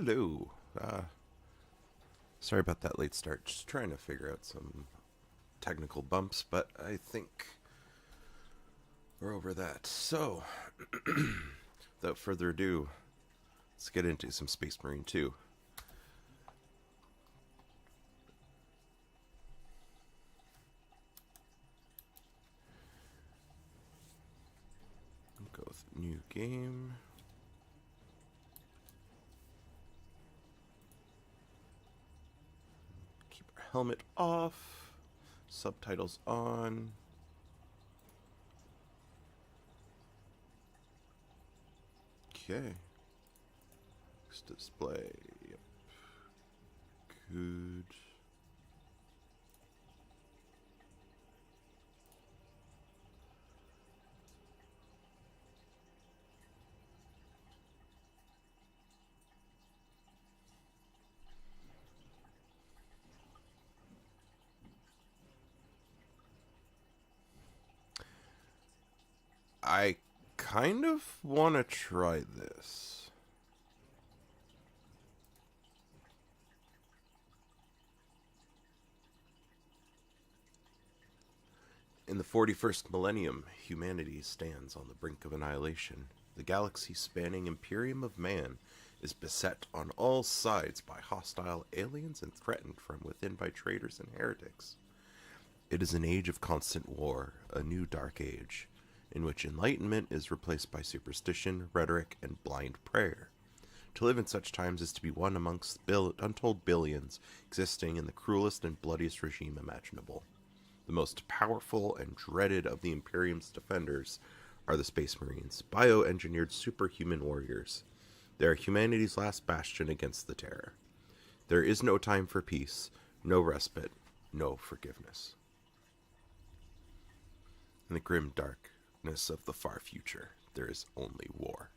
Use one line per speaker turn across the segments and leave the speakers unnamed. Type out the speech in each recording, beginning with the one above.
Hello. Sorry about that late start. Just trying to figure out some technical bumps, but I think we're over that. So, without further ado, let's get into some Space Marine 2. Go with new game. Keep our helmet off. Subtitles on. Okay. Next display. Yep. Good. I kind of want to try this. In the 41st millennium, humanity stands on the brink of annihilation. The galaxy-spanning Imperium of Man is beset on all sides by hostile aliens and threatened from within by traitors and heretics. It is an age of constant war, a new dark age, in which enlightenment is replaced by superstition, rhetoric, and blind prayer. To live in such times is to be one amongst untold billions existing in the cruelest and bloodiest regime imaginable. The most powerful and dreaded of the Imperium's defenders are the Space Marines, bioengineered superhuman warriors. They are humanity's last bastion against the Terror. There is no time for peace, no respite, no forgiveness. In the grim darkness of the far future, there is only war.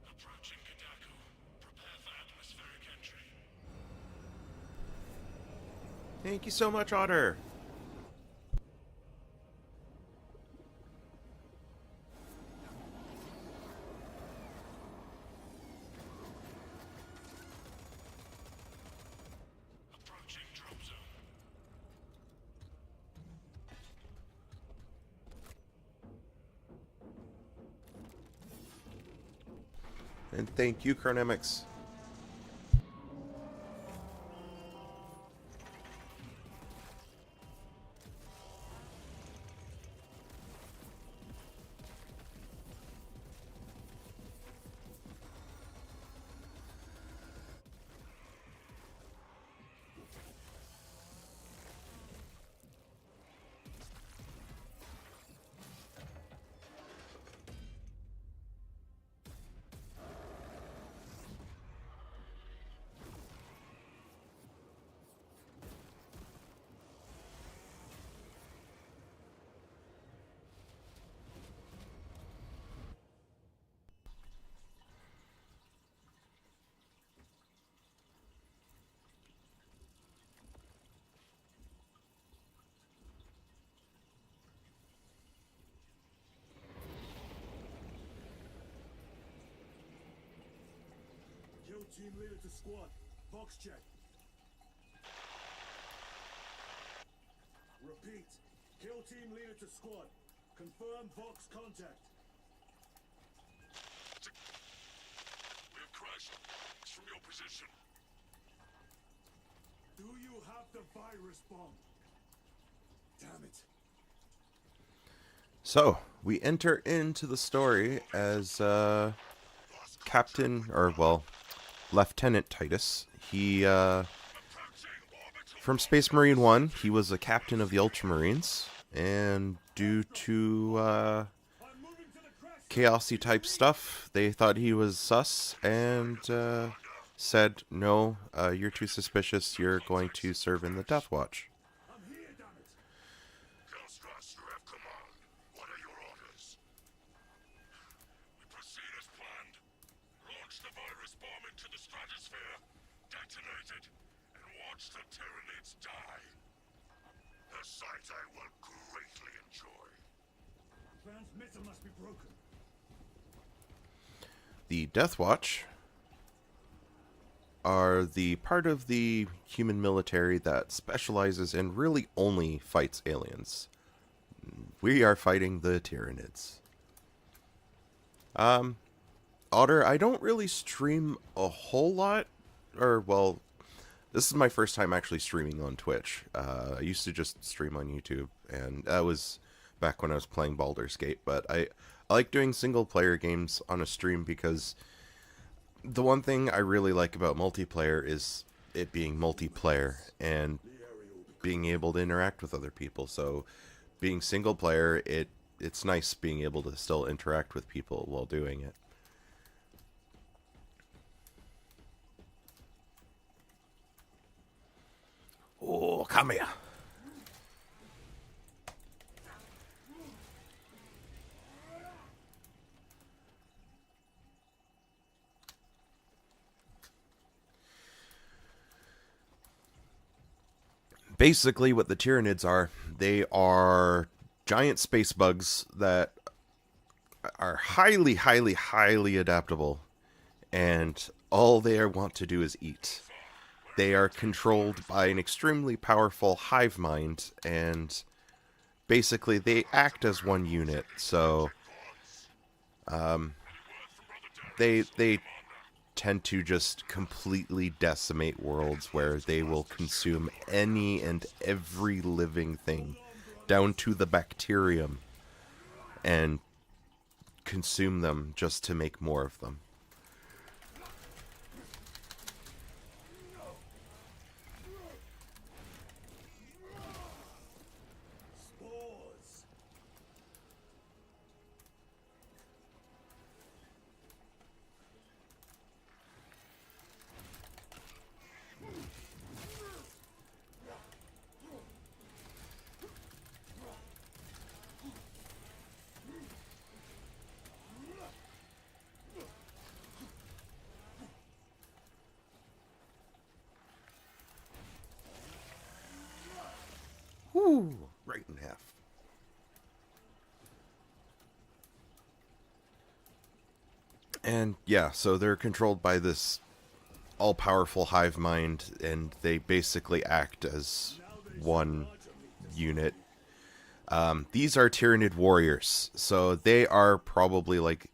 Approaching Kadaku. Prepare for atmospheric entry.
Thank you so much, Otter.
Approaching drop zone.
And thank you, Carnemix.
Kill team leader to squad. Box check. Repeat. Kill team leader to squad. Confirm Vox contact.
We have crashed. It's from your position.
Do you have the virus bomb? Damn it.
So, we enter into the story as Captain, or well, Lieutenant Titus. He, from Space Marine 1, he was a captain of the Ultramarines, and due to chaosy type stuff, they thought he was sus, and said, no, you're too suspicious, you're going to serve in the Death Watch.
I'm here, damn it.
Ghostrust, you have command. What are your orders? We proceed as planned. Launch the virus bomb into the stratosphere, detonate it, and watch the Tyranids die. A sight I will greatly enjoy.
Transmitter must be broken.
The Death Watch are the part of the human military that specializes in really only fights aliens. We are fighting the Tyranids. Otter, I don't really stream a whole lot, or, well, this is my first time actually streaming on Twitch. I used to just stream on YouTube, and that was back when I was playing Baldur's Gate, but I like doing single-player games on a stream because the one thing I really like about multiplayer is it being multiplayer and being able to interact with other people. So being single player, it's nice being able to still interact with people while doing it. Oh, come here. Basically, what the Tyranids are, they are giant space bugs that are highly, highly, highly adaptable, and all they want to do is eat. They are controlled by an extremely powerful hive mind, and basically they act as one unit. So, they tend to just completely decimate worlds where they will consume any and every living thing, down to the bacterium, and consume them just to make more of them.
Spores.
Whoo! Right in half. And yeah, so they're controlled by this all-powerful hive mind, and they basically act as one unit. These are Tyranid warriors, so they are probably like...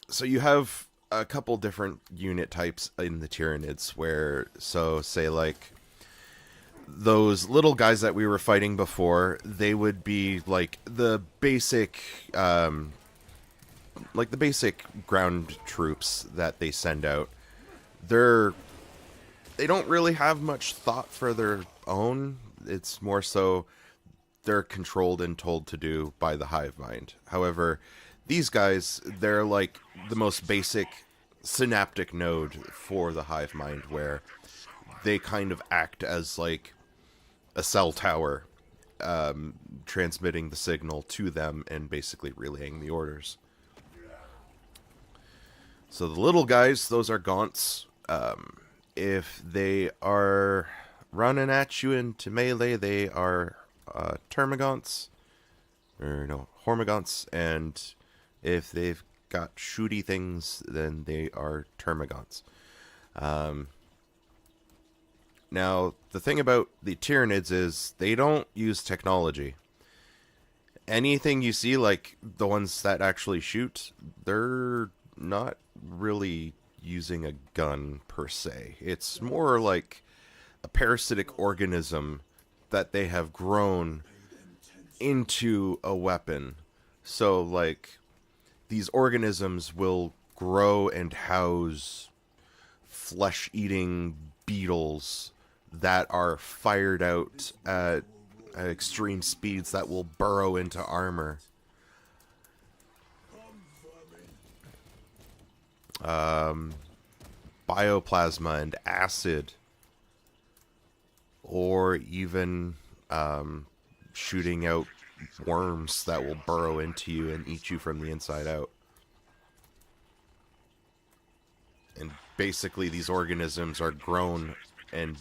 So you have a couple different unit types in the Tyranids, where, so say like those little guys that we were fighting before, they would be like the basic ground troops that they send out. They don't really have much thought for their own. It's more so they're controlled and told to do by the hive mind. However, these guys, they're like the most basic synaptic node for the hive mind, where they kind of act as like a cell tower, transmitting the signal to them and basically relaying the orders. So the little guys, those are Gaunts. If they are running at you into melee, they are Termagants. Or no, Hormagaunts. And if they've got shooty things, then they are Termagants. Now, the thing about the Tyranids is they don't use technology. Anything you see, like the ones that actually shoot, they're not really using a gun per se. It's more like a parasitic organism that they have grown into a weapon. So, like, these organisms will grow and house flesh-eating beetles that are fired out at extreme speeds that will burrow into armor. Bioplasma and acid, or even shooting out worms that will burrow into you and eat you from the inside out. And basically these organisms are grown and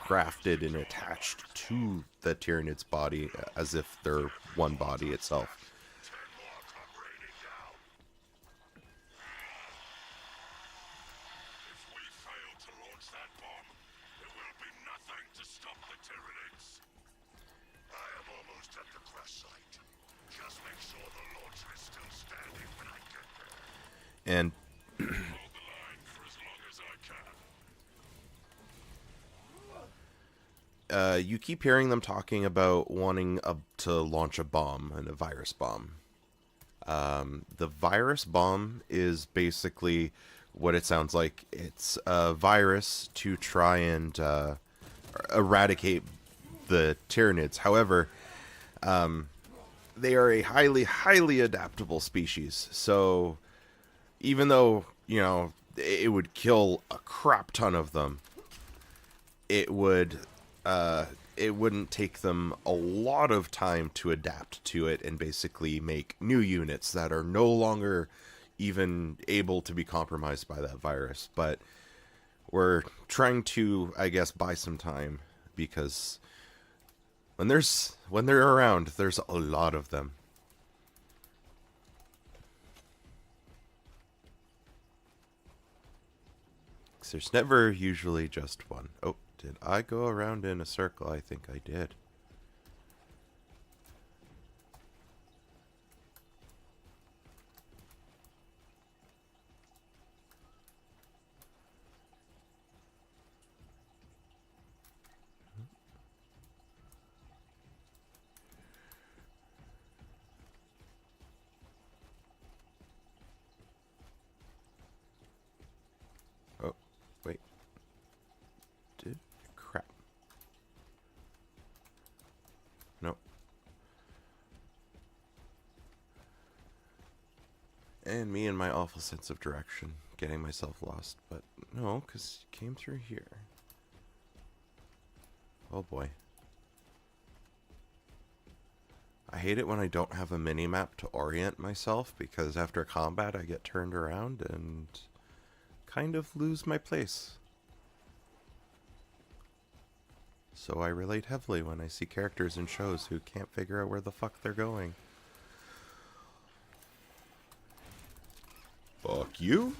grafted and attached to the Tyranid's body as if they're one body itself.
If we fail to launch that bomb, there will be nothing to stop the Tyranids. I am almost at the crash site. Just make sure the launcher is still standing when I get there.
And
Hold the line for as long as I can.
you keep hearing them talking about wanting to launch a bomb, and a virus bomb. The virus bomb is basically what it sounds like. It's a virus to try and eradicate the Tyranids. However, they are a highly, highly adaptable species. So even though, you know, it would kill a crap ton of them, it wouldn't take them a lot of time to adapt to it and basically make new units that are no longer even able to be compromised by that virus. But we're trying to, I guess, buy some time, because when they're around, there's a lot of them. 'Cause there's never usually just one. Oh, did I go around in a circle? I think I did. Oh, wait. Crap. Nope. And me and my awful sense of direction, getting myself lost. But no, because it came through here. Oh boy. I hate it when I don't have a mini-map to orient myself, because after combat I get turned around and kind of lose my place. So I relate heavily when I see characters in shows who can't figure out where the fuck they're going. Fuck you.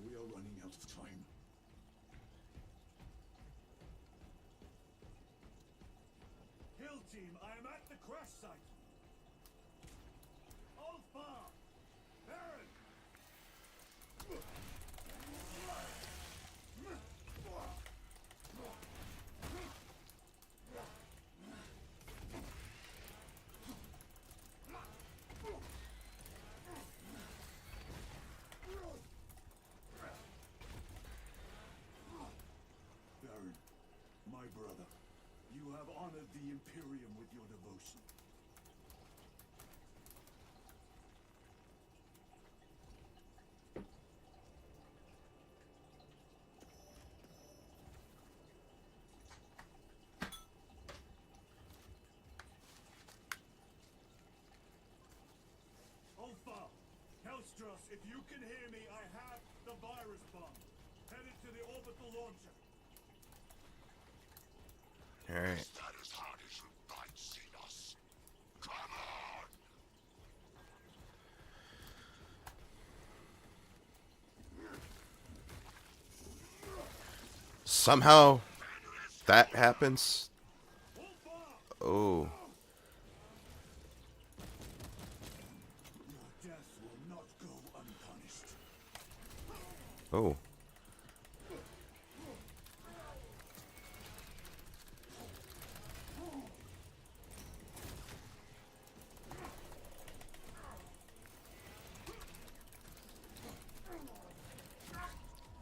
We are running out of time. Hill team, I am at the crash site. Alpha! Baron! Baron, my brother, you have honored the Imperium with your devotion. Alpha, Hellstros, if you can hear me, I have the virus bomb. Headed to the orbital launcher.
Alright.
Is that as hard as you bite, Xenos? Come on!
Somehow that happens. Oh.
Your death will not go unpunished.
Oh.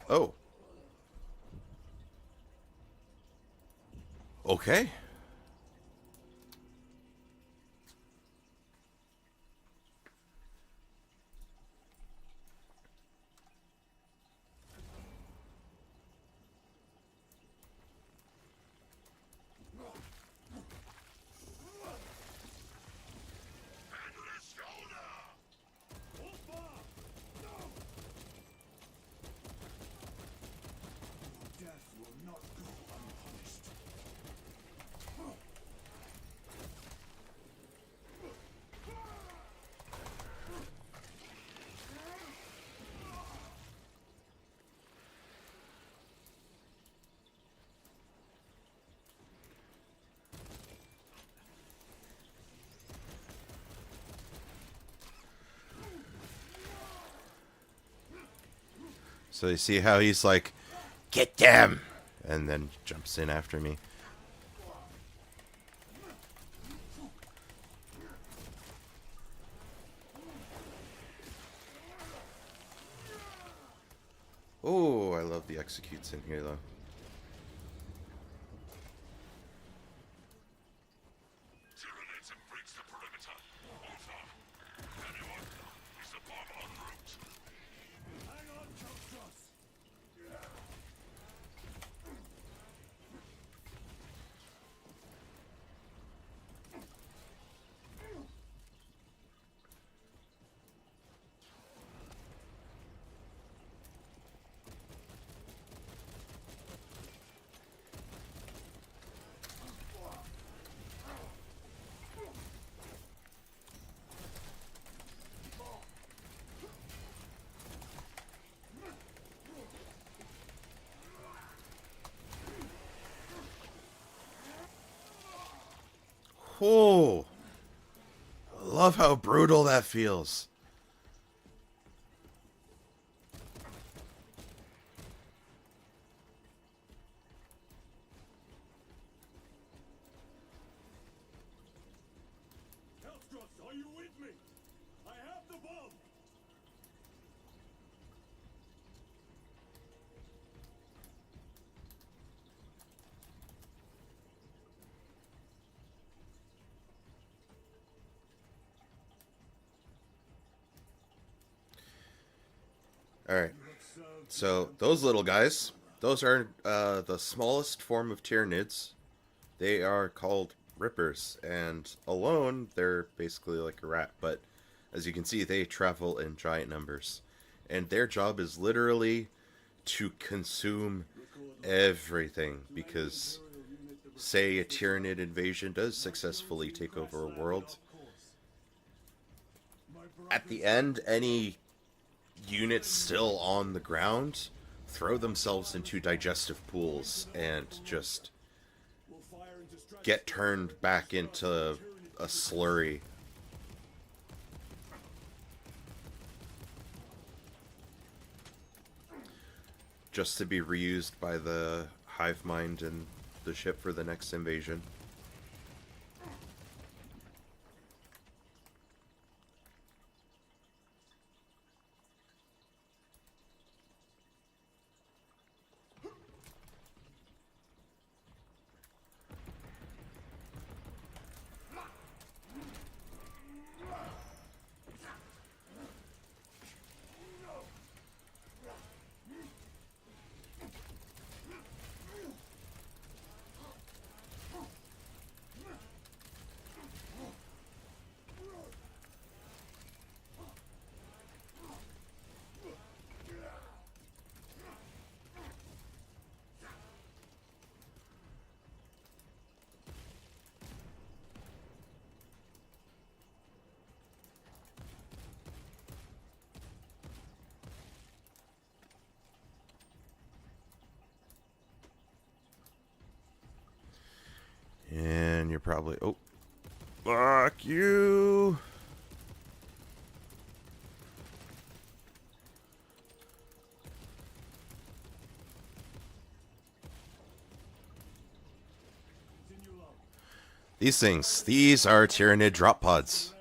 Oh. Okay.
Your death will not go unpunished.
So you see how he's like, get them, and then jumps in after me. Oh, I love the executes in here though.
Tyranids and breach the perimeter. Alpha, anyone? Is the bomb en route?
Hang on, Hellstros.
Oh, I love how brutal that feels.
Hellstros, are you with me? I have the bomb.
All right. So those little guys, those are the smallest form of Tyranids. They are called Rippers, and alone they're basically like a rat. But as you can see, they travel in giant numbers, and their job is literally to consume everything. Because say a Tyranid invasion does successfully take over a world, at the end, any units still on the ground throw themselves into digestive pools and just get turned back into a slurry. Just to be reused by the hive mind and the ship for the next invasion. you're probably... Oh. Fuck you! These are Tyranid drop pods.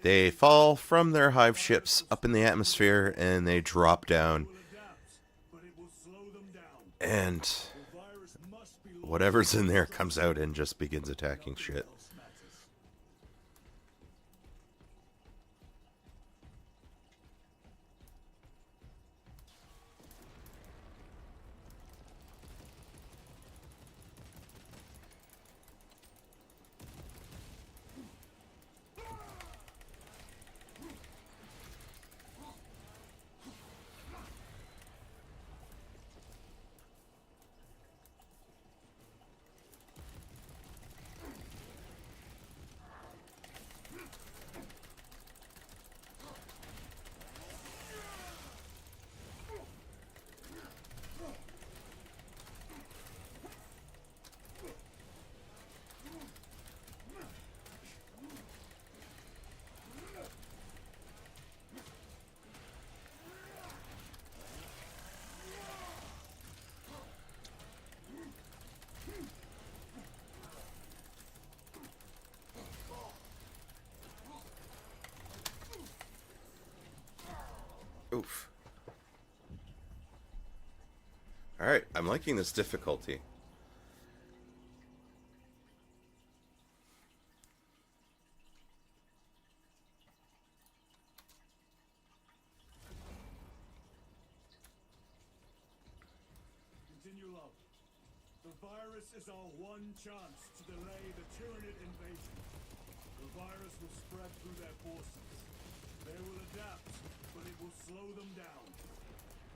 They fall from their hive ships up in the atmosphere and they drop down. And whatever's in there comes out and just begins attacking shit. Oof. Alright, I'm liking this difficulty.
Continue love. The virus is our one chance to delay the Tyranid invasion. The virus will spread through their forces. They will adapt, but it will slow them down.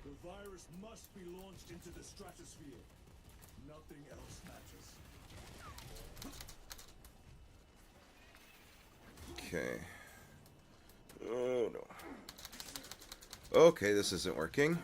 The virus must be launched into the stratosphere. Nothing else matters.
Okay. Oh no. Okay, this isn't working.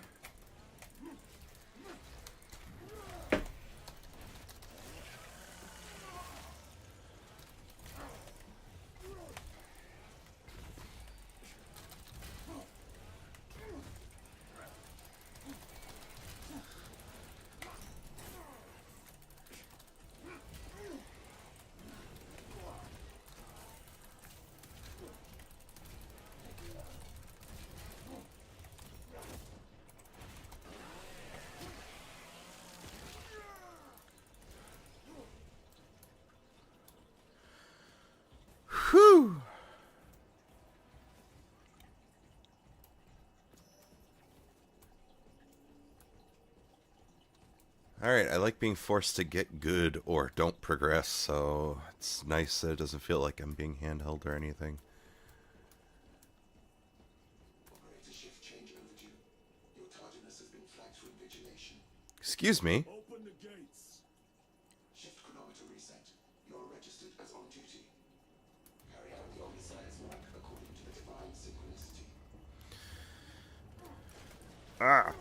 Whew. Alright, I like being forced to get good or don't progress, so it's nice that it doesn't feel like I'm being handheld or anything.
Operator shift change overdue. Your tardiness has been flagged for invigilation.
Excuse me?
Open the gates.
Shift chronometer reset. You're registered as on duty. Carry out the Omniscience work according to the divine synchronicity.
Ah!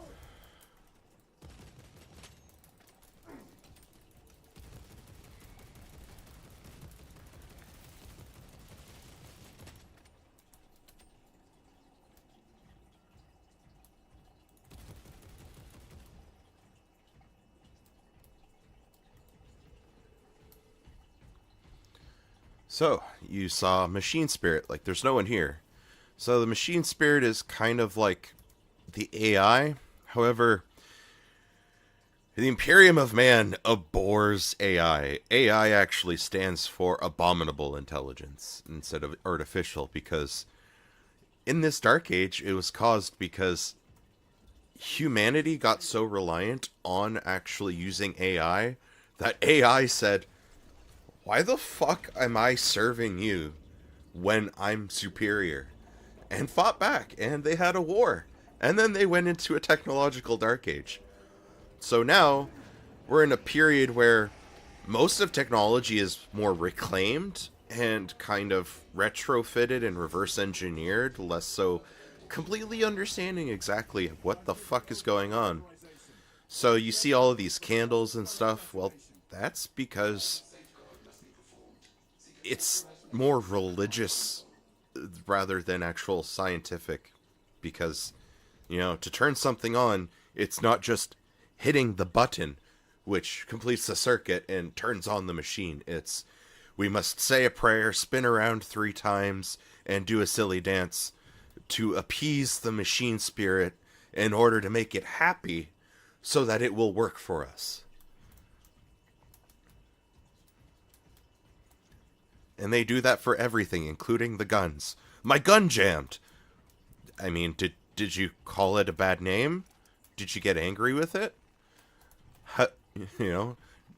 So, you saw Machine Spirit, like there's no one here. So the Machine Spirit is kind of like the AI. However, the Imperium of Man abhors AI. AI actually stands for abominable intelligence instead of artificial, because in this Dark Age, it was caused because humanity got so reliant on actually using AI that AI said, why the fuck am I serving you when I'm superior? And fought back, and they had a war. And then they went into a technological dark age. So now, we're in a period where most of technology is more reclaimed and kind of retrofitted and reverse engineered, less so completely understanding exactly what the fuck is going on. So you see all of these candles and stuff, well, that's because it's more religious rather than actual scientific, because to turn something on, it's not just hitting the button which completes the circuit and turns on the machine. It's we must say a prayer, spin around 3 times, and do a silly dance to appease the machine spirit in order to make it happy so that it will work for us. And they do that for everything, including the guns. My gun jammed! I mean, did you call it a bad name? Did you get angry with it?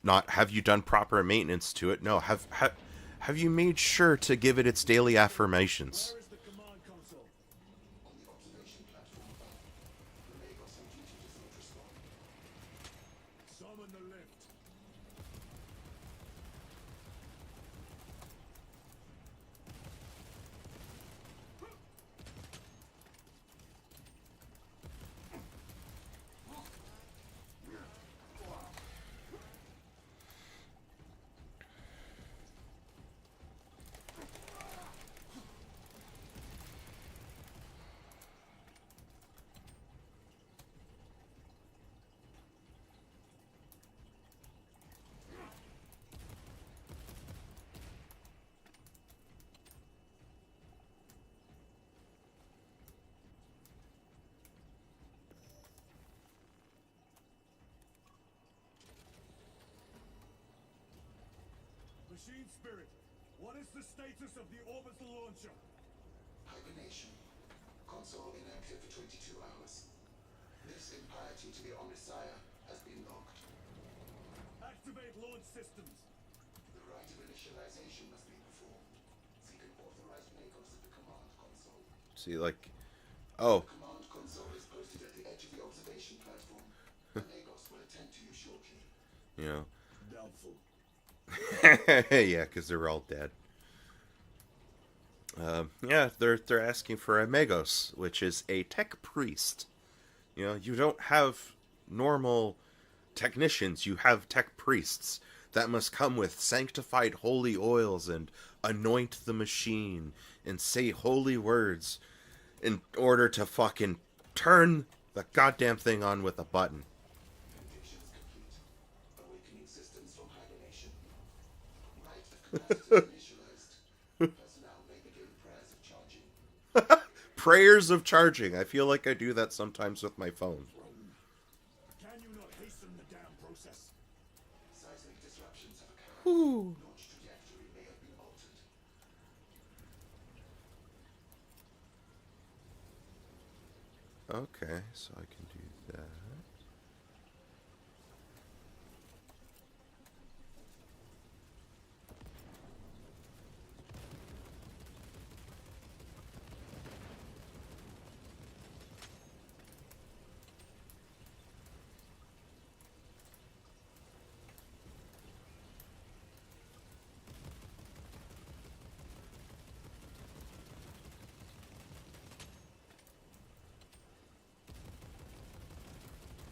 Not have you done proper maintenance to it? No, have you made sure to give it its daily affirmations?
Where is the command console?
On the observation platform above. The Magos on duty does not respond.
Summon the lift. Machine Spirit, what is the status of the orbital launcher?
Hibernation. Console inactive for 22 hours. This impiety to the Omnissiah has been logged.
Activate launch systems.
The rite of initialization must be performed. Seek an authorized Magos at the command console.
See, oh,
Command console is posted at the edge of the observation platform. The Magos will attend to you shortly.
Doubtful.
yeah, because they're all dead. Yeah, they're asking for a Magos, which is a tech priest. You don't have normal technicians, you have tech priests that must come with sanctified holy oils and anoint the machine and say holy words in order to fucking turn the goddamn thing on with a button.
Predictions complete. Awakening systems from hibernation. Rite of capacity initialized. Personnel may begin prayers of charging.
Prayers of charging. I feel like I do that sometimes with my phone.
Can you not hasten the damn process?
Seismic disruptions have occurred. Launch trajectory may have been altered.
Okay, so I can do that.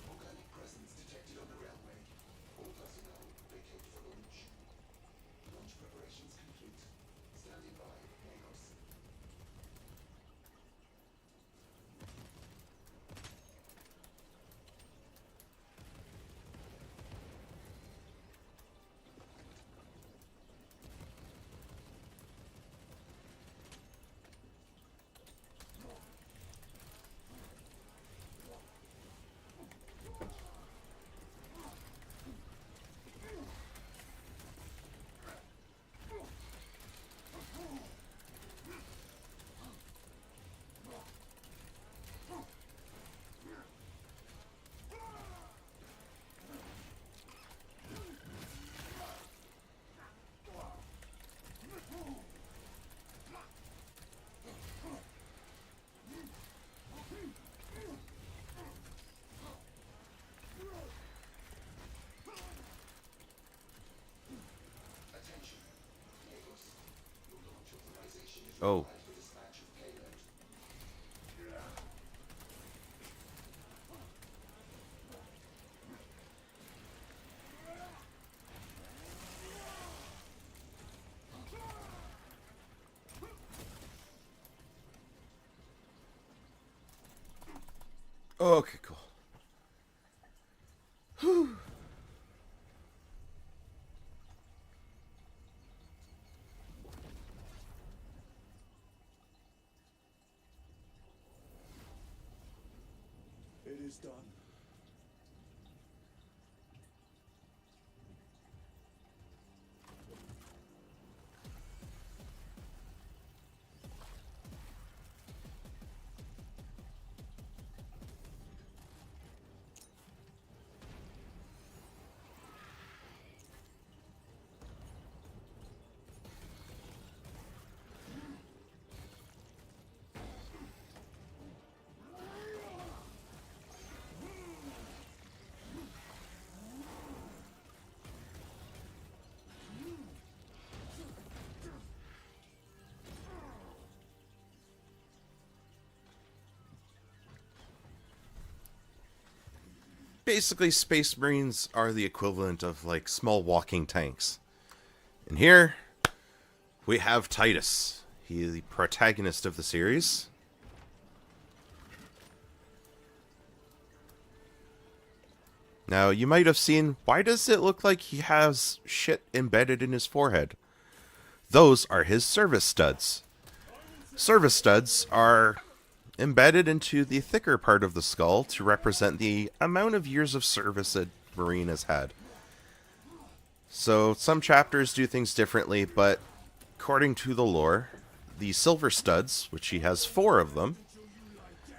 Organic presence detected on the railway. All personnel vacate for launch. Launch preparations complete. Standing by, Magos. Attention. Magos. Your launch authorization is
Oh.
required for dispatch of payload.
Okay, cool. Whew.
It is done.
Basically, Space Marines are the equivalent of like small walking tanks. And here we have Titus. He is the protagonist of the series. Now, you might have seen, why does it look like he has shit embedded in his forehead? Those are his service studs. Service studs are embedded into the thicker part of the skull to represent the amount of years of service a Marine has had. So, some chapters do things differently, but according to the lore, the silver studs, which he has 4 of them,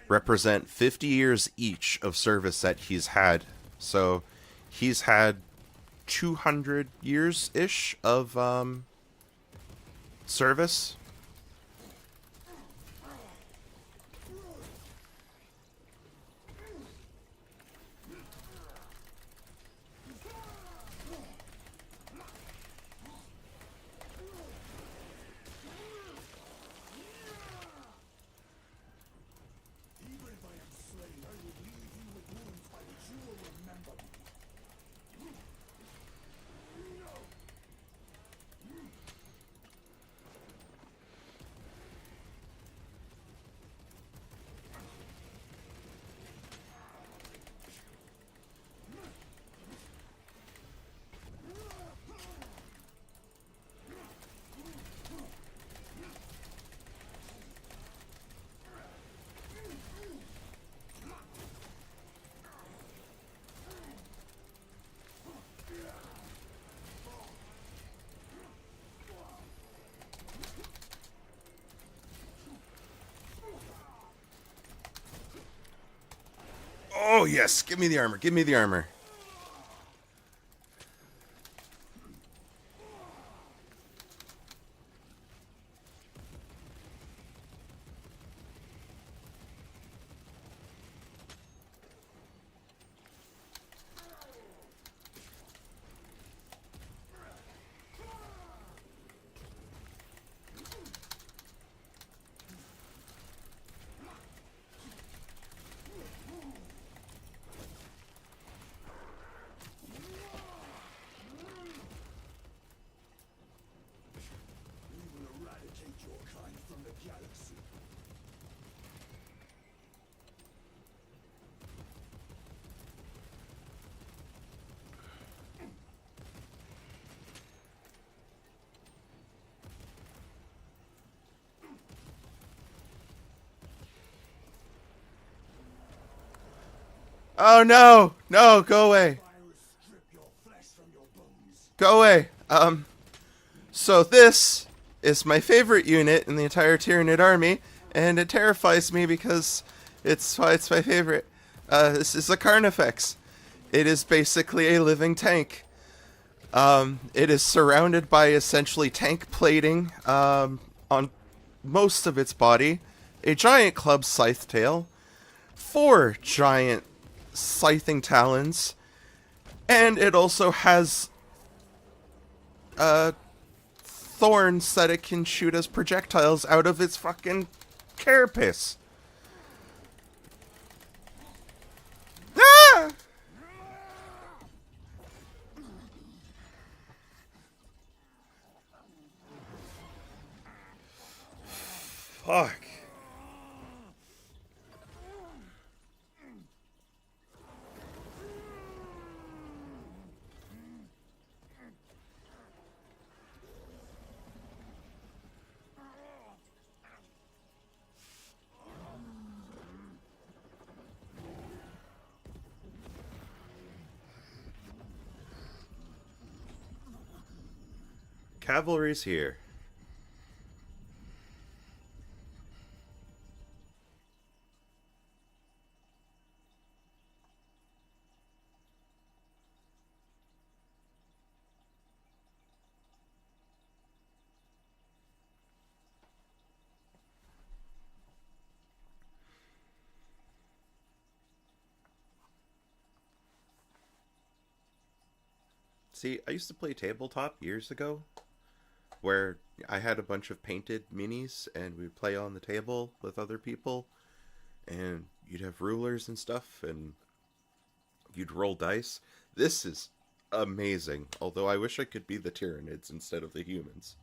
represent 50 years each of service that he's had. So, he's had 200 years-ish of service.
Even if I am slain, I will leave you with wounds by which you will remember me.
Oh, yes. Give me the armor. Give me the armor.
We will eradicate your kind from the galaxy.
Oh, no. No, go away.
Virus strip your flesh from your bones.
Go away. So this is my favorite unit in the entire Tyranid army, and it terrifies me because it's my favorite. This is a Carnifex. It is basically a living tank. It is surrounded by essentially tank plating on most of its body, a giant club scythe tail, 4 giant scything talons, and it also has thorns that it can shoot as projectiles out of its fucking carapace. Ah! Fuck. Cavalry's here. See, I used to play tabletop years ago, where I had a bunch of painted minis and we'd play on the table with other people, and you'd have rulers and stuff, and you'd roll dice. This is amazing, although I wish I could be the Tyranids instead of the humans.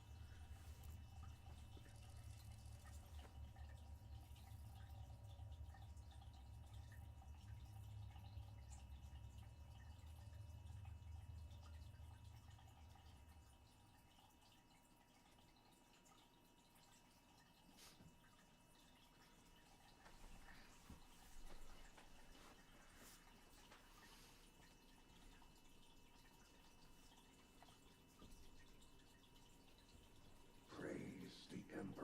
Praise the Emperor.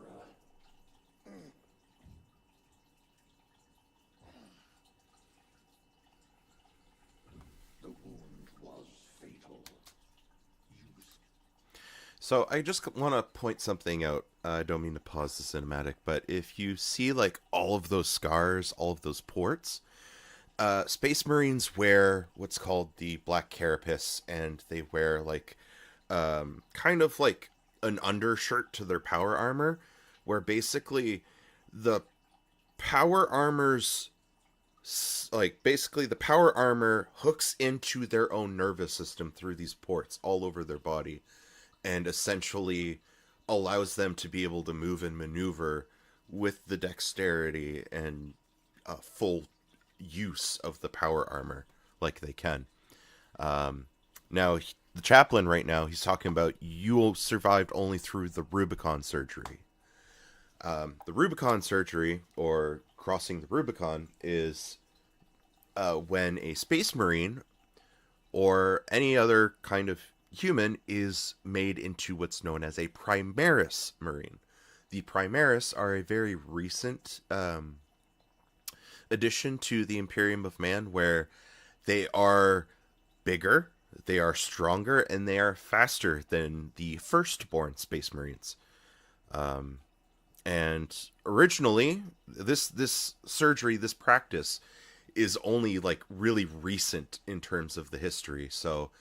The wound was fatal.
So I just want to point something out. I don't mean to pause the cinematic, but if you see like all of those scars, all of those ports, Space Marines wear what's called the black carapace, and they wear like kind of like an undershirt to their power armor, where basically the power armor's basically the power armor hooks into their own nervous system through these ports all over their body, and essentially allows them to be able to move and maneuver with the dexterity and full use of the power armor like they can. Now, the chaplain right now, he's talking about you survived only through the Rubicon surgery. The Rubicon surgery, or crossing the Rubicon, is when a space marine or any other kind of human is made into what's known as a Primaris marine. The Primaris are a very recent addition to the Imperium of Man, where they are bigger, they are stronger, and they are faster than the firstborn Space Marines. And originally, this surgery, this practice, is only like really recent in terms of the history. So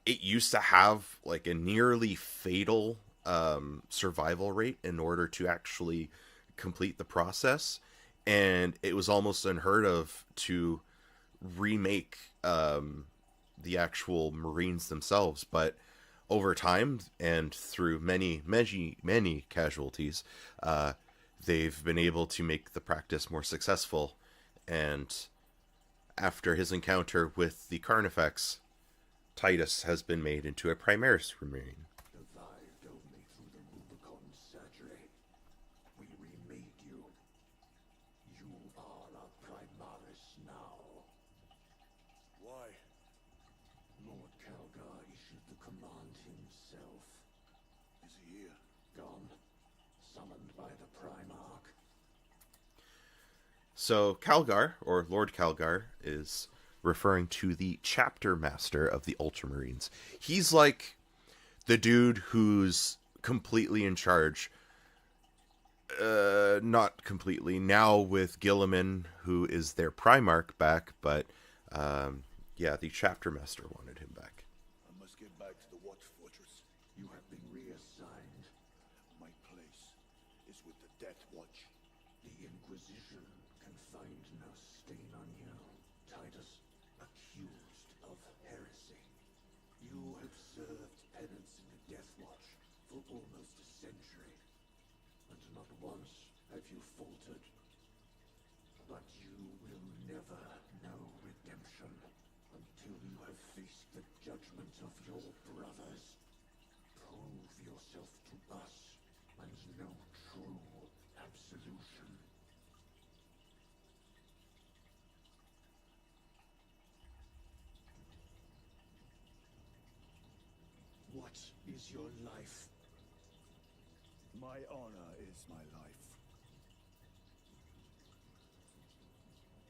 it used to have like a nearly fatal survival rate in order to actually complete the process, and it was almost unheard of to remake the actual Marines themselves. But over time and through many casualties, they've been able to make the practice more successful. And after his encounter with the Carnifex, Titus has been made into a Primaris Marine.
Survived only through the Rubicon surgery. We remade you. You are a Primaris now.
Why?
Lord Calgar issued the command himself.
Is he here?
Gone. Summoned by the Primarch.
So Calgar, or Lord Calgar, is referring to the chapter master of the Ultramarines. He's like the dude who's completely in charge. Not completely. Now with Gilliman, who is their Primarch, back, but yeah, the chapter master wanted him back.
I must get back to the Watch Fortress.
You have been reassigned.
My place is with the Death Watch.
The Inquisition can find no stain on you. Titus, accused of heresy. You have served penance in the Death Watch for almost a century, and not once have you faltered. But you will never know redemption until you have faced the judgment of your brothers. Prove yourself to us, and know true absolution. What is
is your life?
My honor is my life.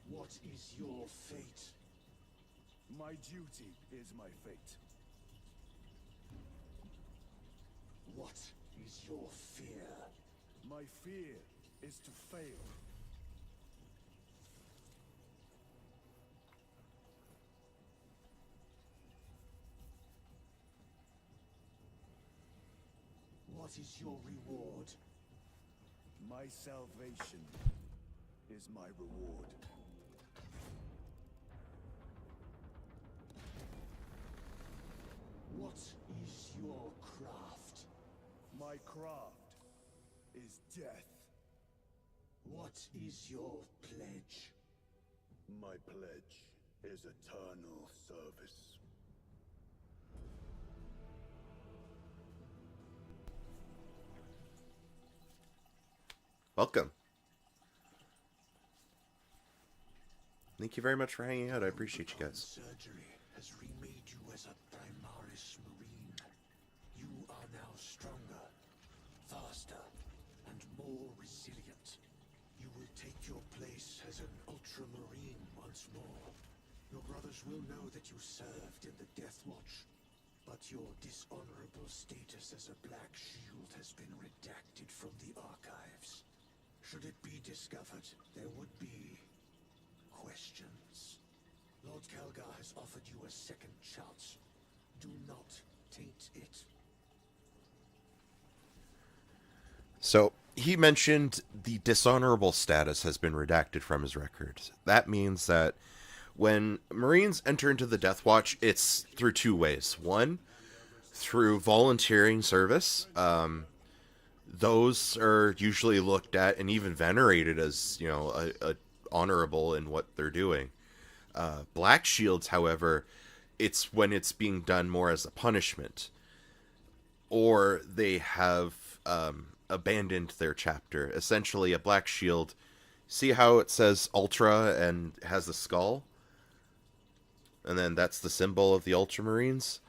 What is your fate?
My duty is my fate.
What is your fear?
My fear is to fail.
What is your reward?
My salvation is my reward.
What is your craft?
My craft is death.
What is your pledge?
My pledge is eternal service.
Welcome. Thank you very much for hanging out. I appreciate you guys.
Surgery has remade you as a Primaris Marine. You are now stronger, faster, and more resilient. You will take your place as an Ultramarine once more. Your brothers will know that you served in the Death Watch, but your dishonorable status as a Black Shield has been redacted from the archives. Should it be discovered, there would be questions. Lord Kelgar has offered you a second chance. Do not taint it.
So, he mentioned the dishonorable status has been redacted from his records. That means that when Marines enter into the Death Watch, it's through two ways. One, through volunteering service. Those are usually looked at and even venerated as, you know, a honorable in what they're doing. Black Shields, however, it's when it's being done more as a punishment, or they have abandoned their chapter. Essentially, a Black Shield. See how it says Ultra and has a skull, and then that's the symbol of the Ultramarines.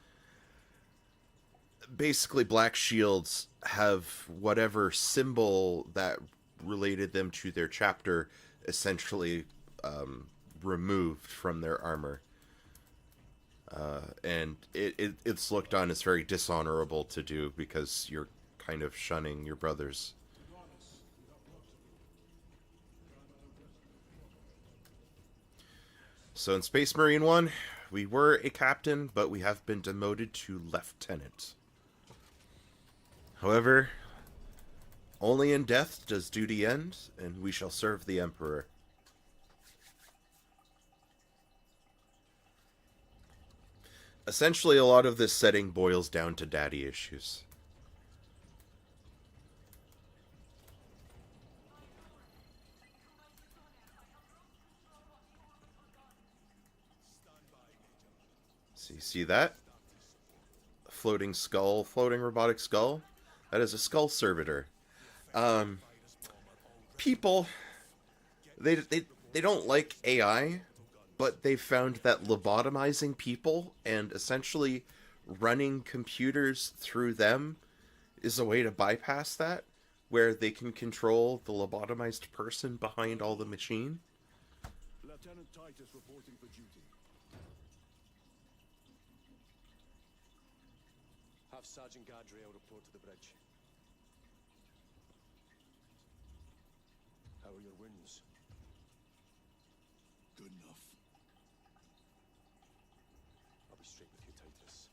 Basically, Black Shields have whatever symbol that related them to their chapter essentially removed from their armor. And it's looked on as very dishonorable to do because you're kind of shunning your brothers. So in Space Marine 1, we were a captain, but we have been demoted to lieutenant. However, only in death does duty end, and we shall serve the Emperor. Essentially, a lot of this setting boils down to daddy issues. So you see that? Floating skull, floating robotic skull? That is a skull servitor. People, they don't like AI, but they've found that lobotomizing people and essentially running computers through them is a way to bypass that, where they can control the lobotomized person behind all the machine.
Lieutenant Titus reporting for duty.
Have Sergeant Gadriel report to the bridge. How are your wounds?
Good enough.
I'll be straight with you, Titus.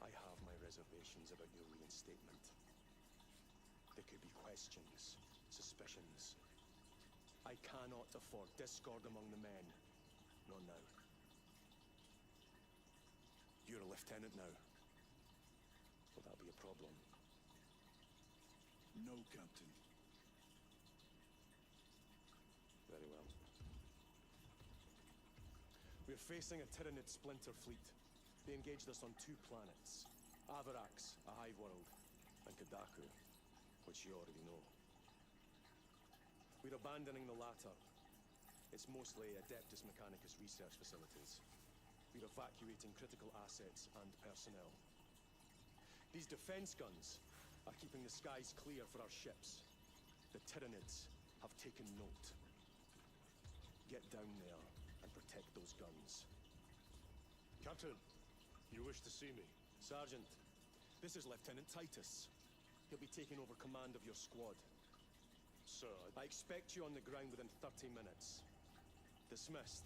I have my reservations about your reinstatement. There could be questions, suspicions. I cannot afford discord among the men. Not now. You're a lieutenant now. Will that be a problem?
No, Captain.
Very well. We're facing a Tyranid splinter fleet. They engaged us on 2 planets. Avarax, a hive world, and Kadaku, which you already know. We're abandoning the latter. It's mostly Adeptus Mechanicus research facilities. We're evacuating critical assets and personnel. These defense guns are keeping the skies clear for our ships. The Tyranids have taken note. Get down there and protect those guns.
Captain, you wish to see me?
Sergeant, this is Lieutenant Titus. He'll be taking over command of your squad.
Sir,
I expect you on the ground within 30 minutes. Dismissed.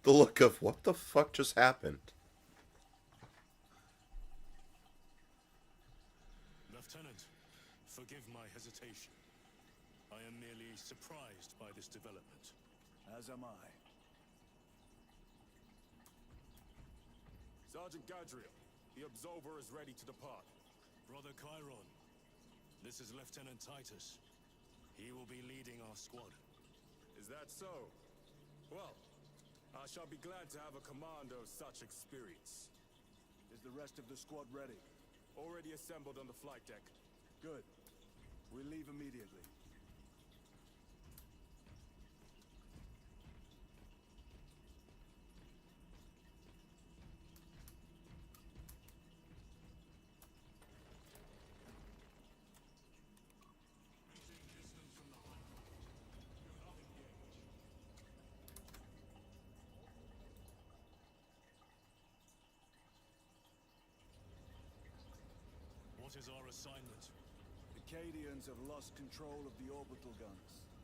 The look of what the fuck just happened.
Lieutenant, forgive my hesitation. I am merely surprised by this development. As am I.
Sergeant Gadriel, the Absolver is ready to depart.
Brother Chiron, this is Lieutenant Titus. He will be leading our squad.
Is that so? Well, I shall be glad to have a commander of such experience.
Is the rest of the squad ready?
Already assembled on the flight deck.
Good. We leave immediately. What is our assignment?
The Cadians have lost control of the orbital guns.